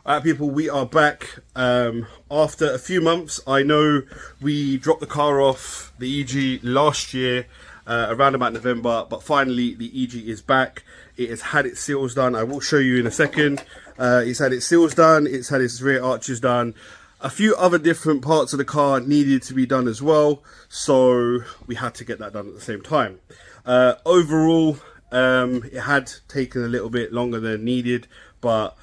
Alright people, we are back after a few months. I know we dropped the car off the EG last year around about November, but finally the EG is back. It has had its seals done. I will show you in a second. It's had its seals done, it's had its rear arches done. A few other different parts of the car needed to be done as well, so we had to get that done at the same time. Overall, it had taken a little bit longer than needed, but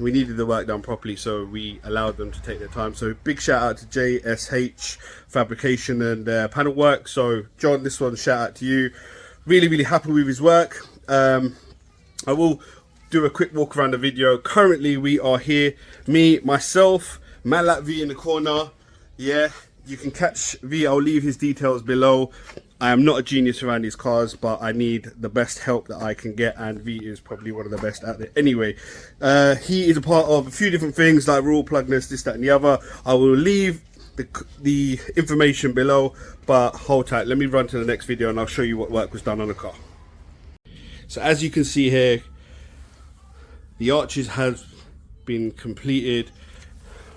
we needed the work done properly, so we allowed them to take their time. So big shout out to JSH Fabrication and Panel Work. So John, this one shout out to you. Really happy with his work. I will do a quick walk around the video. Currently we are here, me, myself, man like V in the corner. Yeah, you can catch V, I'll leave his details below. I am not a genius around these cars, but I need the best help that I can get, and V is probably one of the best out there. Anyway, he is a part of a few different things like raw plugness, this, that and the other. I will leave the information below, but hold tight. Let me run to the next video and I'll show you what work was done on the car. So as you can see here, the arches have been completed.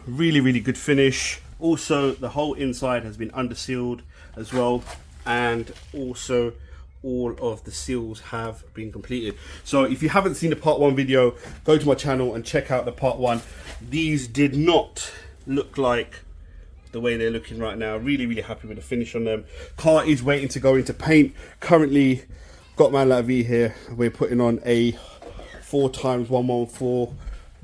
Really good finish. Also, the whole inside has been under sealed as well, and also all of the seals have been completed. So if you haven't seen the part 1 video, go to my channel and check out the part 1. These did not look like the way they're looking right now. Really happy with the finish on them. Car is waiting to go into paint. Currently got man like V here. We're putting on a 4x114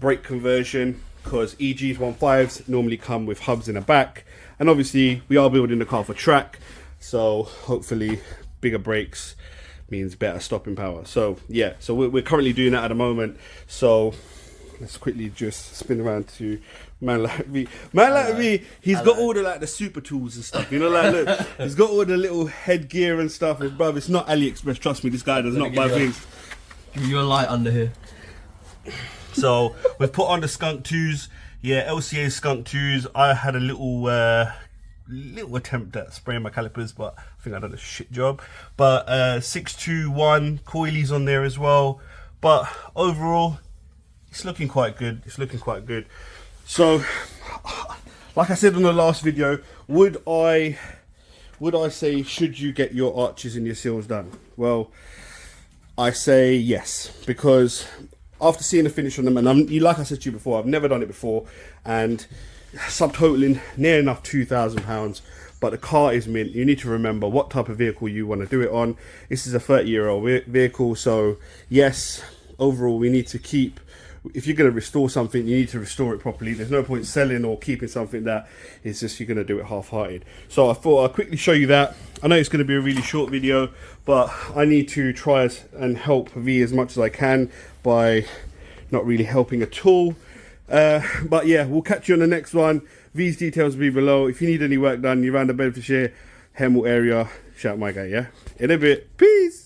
brake conversion, because EG's 1.5s normally come with hubs in the back, and obviously we are building the car for track, so hopefully bigger brakes means better stopping power. So yeah, so we're currently doing that at the moment. So let's quickly just spin around to man like V. Man like V, he's got all the the super tools and stuff, you know, like look, he's got all the little headgear and stuff. And bruv, it's not AliExpress, trust me, this guy does not buy things. Give you a light under here. So we've put on the skunk 2s. Yeah, LCA skunk 2s. I had a little attempt at spraying my calipers, but I think I done a shit job. But 621 coilies on there as well. But overall, it's looking quite good. It's looking quite good. So, like I said on the last video, would I say, should you get your arches and your seals done? Well, I say yes, because after seeing the finish on them, and like I said to you before, I've never done it before, and subtotaling near enough £2,000, but the car is mint. You need to remember what type of vehicle you want to do it on. This is a 30-year-old vehicle, so yes, overall we need to keep, if you're going to restore something, you need to restore it properly. There's no point selling or keeping something that is just you're going to do it half-hearted. So I thought I'd quickly show you that. I know it's going to be a really short video, but I need to try and help V as much as I can by not really helping at all. But yeah, we'll catch you on the next one. V's details will be below. If you need any work done, you're around the Bedfordshire, Hemel area, shout my guy, yeah? In a bit. Peace!